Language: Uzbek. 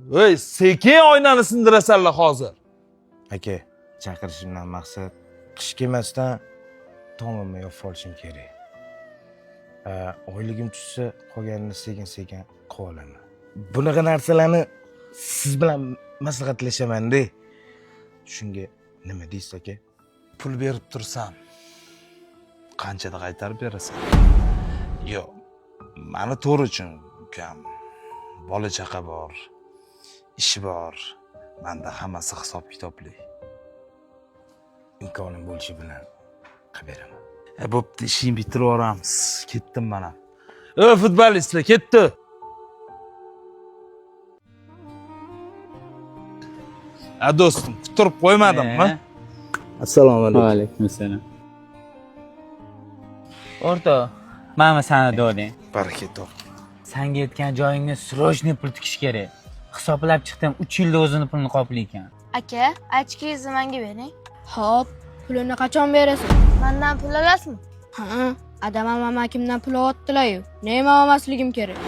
Voy, sekin oynani sindirasanlar hozir. Aka, chaqirishimdan maqsad qish kelmasdan tomimni yopib olishim kerak. Oyligim tushsa, qolganini sekin-sekin qilib olaman. Bunaqa narsalarni siz bilan maslahatlashaman-da. Shunga nima deysiz aka? Pul berib tursan. Qanchada qaytarib berasan? Yo'q. Mani to'g'ri uchun ukam. Bola chaqa bor. Ishi bor. Menda hammasi hisob kitobli. Imkonim bo'lishi bilan qilib beraman. Bo'pti, ishingni bitirib yuboramiz. Ketdim mana. Futbolistlar ketdi. Do'stim, kutirib qo'ymadimmi? Assalomu alaykum. Alaykum assalom. O'rta, mana sani do'ding. Baraka top. Senga aytgan joyingni srojniy pul tikish kerak. Hisoblab chiqdim, 3 yilda o'zini pulini qoplaykan. Aka, aytishkingizni menga bering. Xo'p, pulini qachon berasiz? Mendan pul olasizmi? Ha, adam amamakimdan pul olibdilar-yu. Nima olmasligim kerak?